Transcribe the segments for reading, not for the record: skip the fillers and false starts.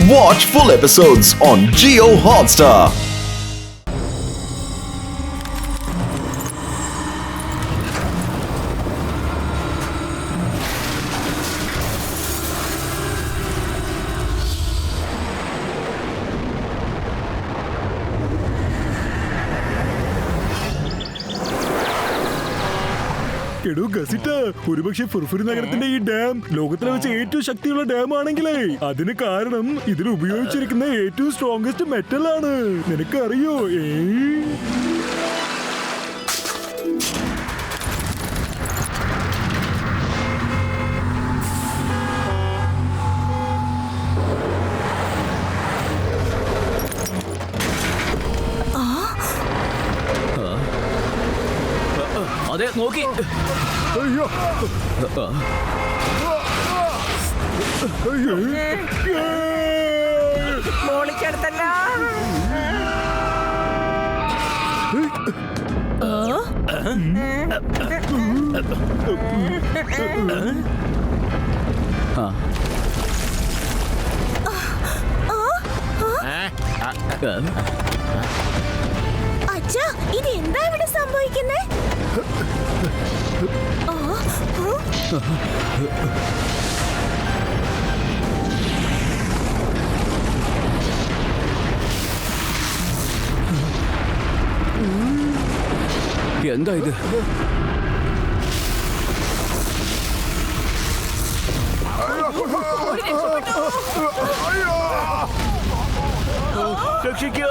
Watch full episodes on Jio Hotstar. ഒരുപക്ഷെ ഫുർഫുരി നഗരത്തിന്റെ ഈ ഡാം ലോകത്തിലെ വെച്ച് ഏറ്റവും ശക്തിയുള്ള ഡാം ആണെങ്കിലേ അതിന് കാരണം ഇതിൽ ഉപയോഗിച്ചിരിക്കുന്ന ഏറ്റവും സ്ട്രോങ്സ്റ്റ് മെറ്റൽ ആണ്. നിനക്കറിയോ? അതെ, നോക്കി. അയ്യോ, മോളിക്കടുത്തല്ല. അച്ഛാ, ഇത് എന്താ ഇവിടെ സംഭവിക്കുന്നേ? എന്താ ഇത്? രക്ഷിക്കൂ!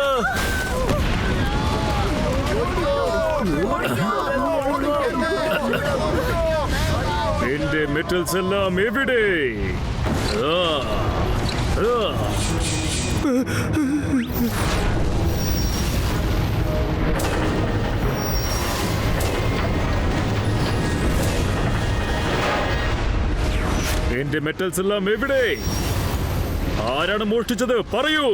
എന്റെ മെറ്റൽസ് എല്ലാം എവിടെ? എന്റെ മെറ്റൽസ് എല്ലാം എവിടെ? ആരാണ് മോഷ്ടിച്ചത്? പറയൂ.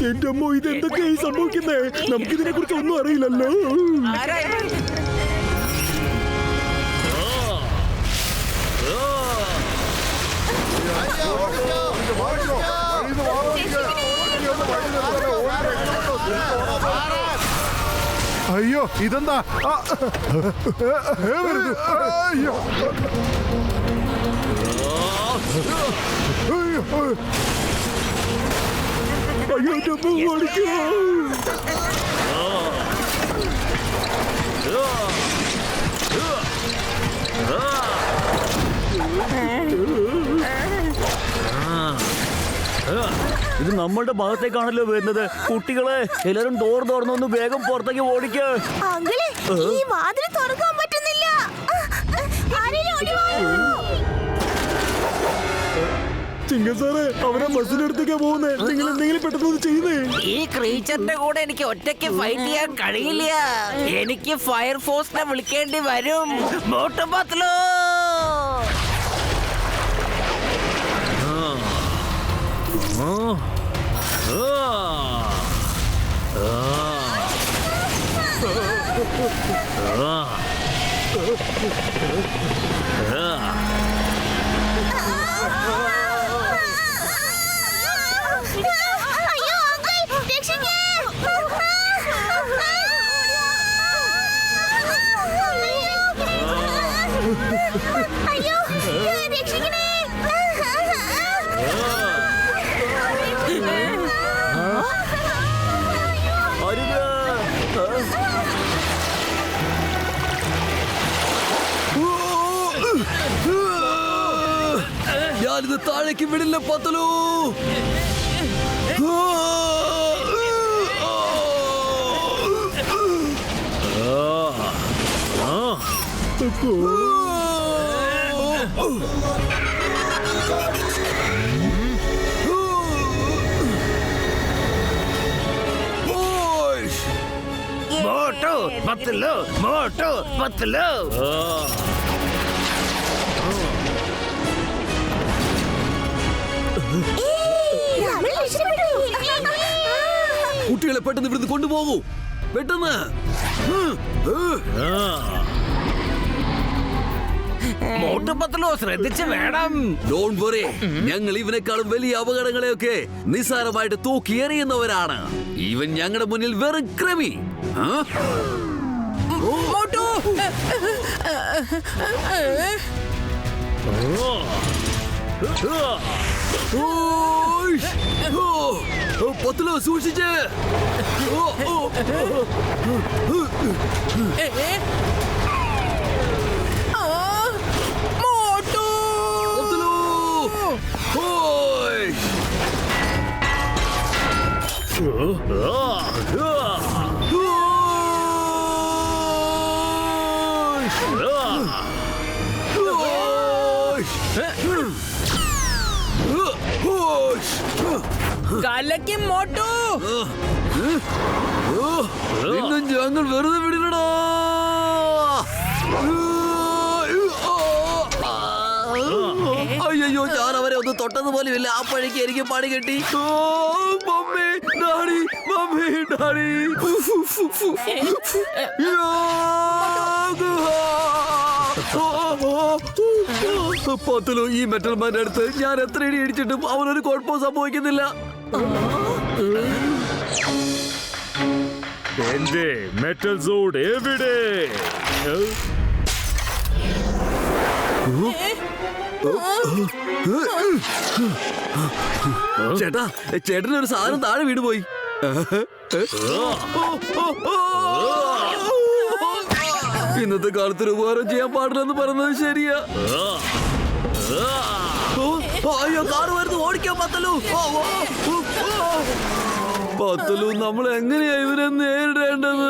എന്റെ അമ്മോ, ഇതെന്തൊക്കെയായി സംഭവിക്കുന്നേ? നമുക്കിതിനെ കുറിച്ച് ഒന്നും അറിയില്ലല്ലോ. അയ്യോ, ഇതെന്താ? അയ്യോ, അയ്യോ, ഓടിക്കോ. ഇത് നമ്മളുടെ ഭാഗത്തേക്കാണല്ലോ വരുന്നത്. കുട്ടികളെ, എല്ലാരും ഡോർ തുറന്നൊന്ന് വേഗം പുറത്തേക്ക് ഓടിക്ക്. അങ്കിളെ, ഈ വാതിൽ തുറക്കാൻ പറ്റുന്നില്ല. ആരെങ്കിലും ഓടി വായോ. ചിങ്കസാറെ, അവരെ ബസ്സിനടുത്തേക്കാ പോകുന്നേ. നിങ്ങൾ എന്തെങ്കിലും പെട്ടെന്ന് ചെയ്യുന്നേ. ഈ ക്രീച്ചറിന്റെ കൂടെ എനിക്ക് ഒറ്റയ്ക്ക് ഫൈറ്റ് ചെയ്യാൻ കഴിയില്ല. എനിക്ക് ഫയർഫോഴ്സിനെ വിളിക്കേണ്ടി വരും. മോട്ടു പത്ലു! അയ്യോ, അങ്കിൾ, രക്ഷിക്കേ. അയ്യോ, രക്ഷിക്കണേ. ഞാനിത് താഴേക്ക് വിടില്ല പത്തലു. മോട്ടു പത്ലു, മോട്ടു പത്ലു. കുട്ടികളെ പെട്ടെന്ന് ഇവിടുന്ന് കൊണ്ടുപോകൂ, പെട്ടെന്ന്. മോട്ടു പത്ലു ശ്രദ്ധിച്ച് വേണം. ഡോണ്ട് വറി, ഞങ്ങൾ ഇവനെക്കാളും വലിയ അപകടങ്ങളെയൊക്കെ നിസ്സാരമായിട്ട് തൂക്കി എറിയുന്നവരാണ്. ഇവൻ ഞങ്ങളുടെ മുന്നിൽ വെറും ക്രിമി. മോട്ടു പത്ലു സൂക്ഷിച്ച്. മോട്ടു പത്ലു ഓയ് കലക്കി മോട്ടു. ഇന്നും ഞങ്ങൾ വെറുതെ വിടില്ലടാ. അയ്യോ, ഞാൻ അവരെ ഒന്ന് തൊട്ടതുപോലെയില്ല. ആ പഴിക്ക് എനിക്ക് പണി കിട്ടി. Mummy daddy, mummy daddy. Patlu, ഈ മെറ്റൽ മാൻ്റെ അടുത്ത് ഞാൻ എത്ര ഇടി ഇടിച്ചിട്ടും അവനൊരു കുഴപ്പവും സംഭവിക്കുന്നില്ല. എന്റെ മെറ്റൽ സോഡ് എവിടെ? ചേട്ടാ, ചേട്ടനൊരു സാധനം താഴെ വീണ് പോയി. ഇന്നത്തെ കാലത്ത് ഉപകാരം ചെയ്യാൻ പാടില്ലെന്ന് പറയുന്നത് ശരിയാ. അയ്യോ, കാറ് വരുന്നു, ഓടിക്കാൻ പത്തലു. പത്തലു, നമ്മൾ എങ്ങനെയാ ഇവരെ നേരിടേണ്ടത്?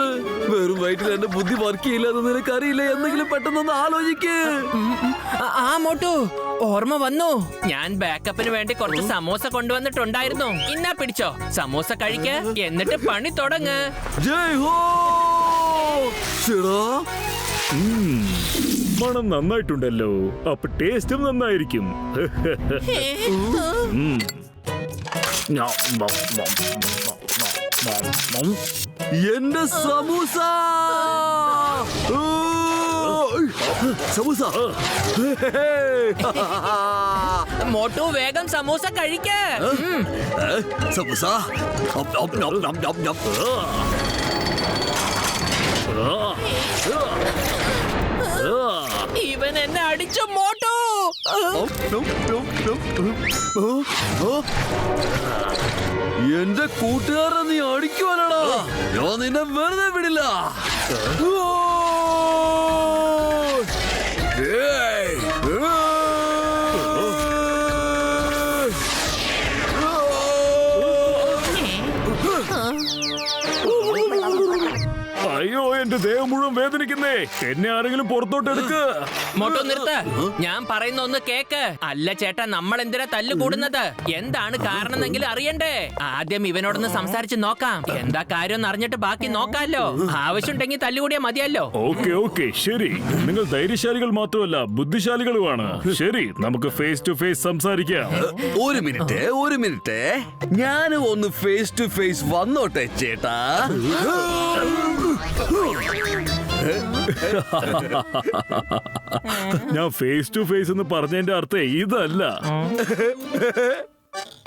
വെറും വയറ്റിൽ എന്റെ ബുദ്ധി വർക്ക് ചെയ്യില്ലെന്ന് നിനക്കറിയില്ല. എന്തെങ്കിലും പെട്ടെന്നൊന്ന് ആലോചിക്ക്. ആ മോട്ടു, ഓർമ്മ വന്നു. ഞാൻ ബാക്കപ്പിന് വേണ്ടി കുറച്ച് സമോസ കൊണ്ടുവന്നിട്ടുണ്ടായിരുന്നു. ഇന്നാ പിടിച്ചോ, സമോസ കഴിക്ക, എന്നിട്ട് പണി തുടങ്ങ്. ജയ് ഹോ. മണം നന്നായിട്ടുണ്ടല്ലോ. അപ്പൊ ടേസ്റ്റും നന്നായിരിക്കും. എന്റെ സമൂസ. സമൂസ. മോട്ടു, വേഗം സമോസ കഴിക്ക. സമൂസ. ഇവൻ എന്നെ അടിച്ചു മോട്ടു. എന്റെ കൂട്ടുകാരനെ നീ അടിക്കുവാനാടാ. ഞാൻ നിന്നെ വെറുതെ വിടില്ല. അയ്യോ, എന്റെ ദേഹം മുഴുവൻ വേദനിക്കുന്നേ. എന്നെ ആരെങ്കിലും പുറത്തോട്ട് എടുക്ക്. മോട്ടു, നിർത്ത്. ഞാൻ പറയുന്ന ഒന്ന് കേക്ക്. അല്ല ചേട്ടാ, നമ്മൾ എന്തിനാ തല്ല് കൂടുന്നത്? എന്താണ് കാരണമെന്നെങ്കിലും അറിയണ്ടേ? ആദ്യം ഇവനോടൊന്ന് സംസാരിച്ച് നോക്കാം. എന്താ കാര്യം അറിഞ്ഞിട്ട് ബാക്കി നോക്കാമല്ലോ. ആവശ്യമുണ്ടെങ്കിൽ തല്ലുകൂടിയാ മതിയല്ലോ. ഓക്കെ, ശരി. നിങ്ങൾ ധൈര്യശാലികൾ മാത്രമല്ല, ബുദ്ധിശാലികളുമാണ്. ശരി, നമുക്ക് ഫേസ് ടു ഫേസ് സംസാരിക്കാം. ഒരു മിനിറ്റ്, ഞാൻ ഒന്ന് ഫേസ് ടു ഫേസ് വന്നോട്ടെ ചേട്ടാ. ഞാൻ ഫേസ് ടു ഫേസ് എന്ന് പറഞ്ഞതിന്റെ അർത്ഥം ഇതല്ല.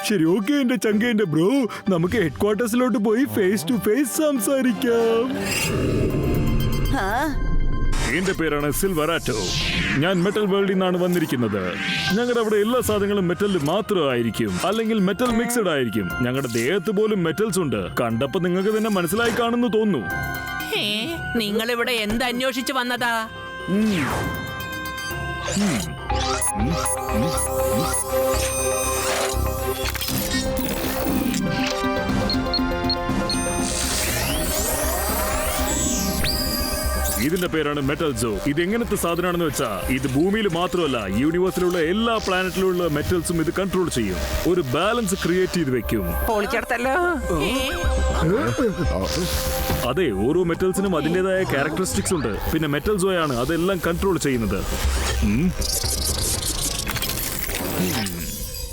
ശരി, ഓക്കെ എന്റെ ചങ്കേന്റെ ബ്രോ, നമുക്ക് ഹെഡ് ക്വാർട്ടേഴ്സിലോട്ട് പോയി ഫേസ് ടു ഫേസ് സംസാരിക്കാം. എന്റെ പേരാണ് സിൽവറാറ്റോ. ഞാൻ മെറ്റൽ വേൾഡിൽ നിന്നാണ് വന്നിരിക്കുന്നത്. ഞങ്ങളുടെ അവിടെ എല്ലാ സാധനങ്ങളും മെറ്റലിൽ മാത്രമായിരിക്കും, അല്ലെങ്കിൽ മെറ്റൽ മിക്സഡ് ആയിരിക്കും. ഞങ്ങളുടെ ദേഹത്ത് പോലും മെറ്റൽസ് ഉണ്ട്. കണ്ടപ്പോ നിങ്ങൾക്ക് തന്നെ മനസ്സിലായി കാണുന്നു തോന്നുന്നു. നിങ്ങൾ ഇവിടെ എന്ത് അന്വേഷിച്ച് വന്നതാ? ഇതിന്റെ പേരാണ് മെറ്റൽ സോ. ഇത് എങ്ങനത്തെ സാധനമാണെന്ന് വെച്ചാ, ഇത് ഭൂമിയിൽ മാത്രമല്ല, യൂണിവേഴ്സിലുള്ള എല്ലാ പ്ലാനറ്റിലുള്ള മെറ്റൽസും ഇത് കൺട്രോൾ ചെയ്യും. ഒരു ബാലൻസ് ക്രിയേറ്റ് ചെയ്ത് വെക്കും. പൊളിച്ചെടുത്തല്ലോ. അതെ, ഓരോ മെറ്റൽസിനും അതിൻ്റെതായ ക്യാരക്ടറിസ്റ്റിക്സ് ഉണ്ട്. പിന്നെ മെറ്റൽ സോയാണ് അതെല്ലാം കൺട്രോൾ ചെയ്യുന്നത്.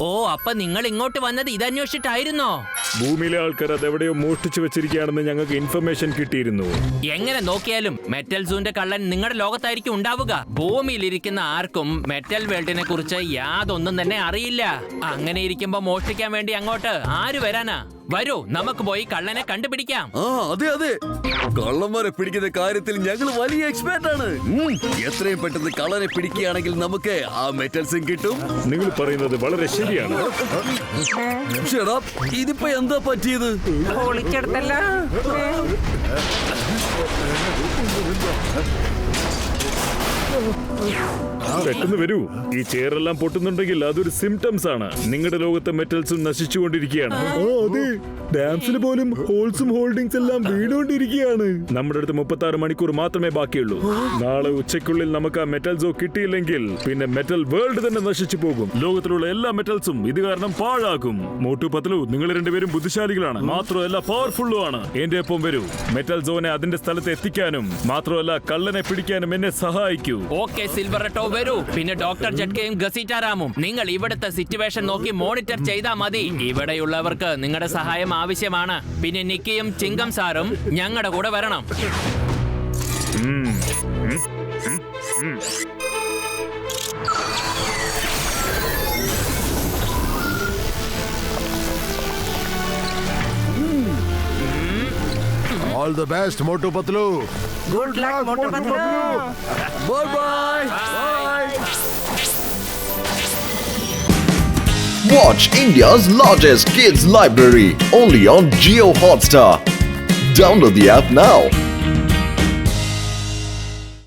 ഓ, അപ്പൊ നിങ്ങൾ ഇങ്ങോട്ട് വന്നത് ഇതന്വേഷിച്ചിട്ടായിരുന്നോ? ഭൂമിയിലെ ആൾക്കാർ അതെവിടെയോ മോഷ്ടിച്ചു വെച്ചിരിക്കുകയാണെന്ന് ഞങ്ങൾക്ക് ഇൻഫർമേഷൻ കിട്ടിയിരുന്നു. എങ്ങനെ നോക്കിയാലും മെറ്റൽ സൂന്റെ കള്ളൻ നിങ്ങളുടെ ലോകത്തായിരിക്കും ഉണ്ടാവുക. ഭൂമിയിലിരിക്കുന്ന ആർക്കും മെറ്റൽ വേൾഡിനെ കുറിച്ച് യാതൊന്നും തന്നെ അറിയില്ല. അങ്ങനെ ഇരിക്കുമ്പോ മോഷ്ടിക്കാൻ വേണ്ടി അങ്ങോട്ട് ആര് വരാനാ? വരൂ, നമുക്ക് പോയി കള്ളനെ കണ്ടുപിടിക്കാം. അതെ അതെ, കള്ളന്മാരെ പിടിക്കുന്ന കാര്യത്തിൽ ഞങ്ങൾ വലിയ എക്സ്പേർട്ട് ആണ്. എത്രയും പെട്ടെന്ന് കള്ളനെ പിടിക്കുകയാണെങ്കിൽ നമുക്ക് ആ മെറ്റൽസും കിട്ടും. നിങ്ങൾ പറയുന്നത് വളരെ ശരിയാണ്. ചേട്ടാ, ഇതിപ്പോ എന്താ പറ്റിയത്? പെട്ടെന്ന് വരൂ. ഈ ചെയറെല്ലാം പൊട്ടുന്നുണ്ടെങ്കിൽ അതൊരു സിംറ്റംസ് ആണ്. നിങ്ങളുടെ ലോകത്തെ മെറ്റൽസും നശിച്ചുകൊണ്ടിരിക്കുകയാണ്. അതെ, ഡാംസിൽ പോലും ഹോൾസും ഹോൾഡിംഗ്സ് എല്ലാം വീണുകൊണ്ടിരിക്കുകയാണ്. നമ്മുടെ അടുത്ത് 36 മണിക്കൂർ മാത്രമേ ബാക്കിയുള്ളൂ. നാളെ ഉച്ചയ്ക്കുള്ളിൽ നമുക്ക് ആ മെറ്റൽസോ കിട്ടിയില്ലെങ്കിൽ പിന്നെ മെറ്റൽ വേൾഡ് തന്നെ നശിച്ചു പോകും. ലോകത്തിലുള്ള എല്ലാ മെറ്റൽസും ഇത് കാരണം പാഴാകും. മോട്ടു പത്ലു, നിങ്ങൾ രണ്ടുപേരും ബുദ്ധിശാലികളാണ്, മാത്രമല്ല പവർഫുള്ളും ആണ്. എന്റെ ഒപ്പം വരൂ. മെറ്റൽ സോനെ അതിന്റെ സ്ഥലത്ത് എത്തിക്കാനും മാത്രമല്ല കള്ളനെ പിടിക്കാനും എന്നെ സഹായിക്കൂ. ഓക്കെ സിൽവറട്ടോ, വരൂ. പിന്നെ ഡോക്ടർ ജഡ്കയും ഗസീറ്റാറാമും നിങ്ങൾ ഇവിടുത്തെ സിറ്റുവേഷൻ നോക്കി മോണിറ്റർ ചെയ്താൽ മതി. ഇവിടെയുള്ളവർക്ക് നിങ്ങളുടെ സഹായം ആവശ്യമാണ്. പിന്നെ നിക്കിയും ചിങ്കം സാറും ഞങ്ങളുടെ കൂടെ വരണം. All the best, Motu Patlu. Good luck, Motu Patlu. Bye bye. Bye. Watch India's largest kids library only on Jio Hotstar. Download the app now.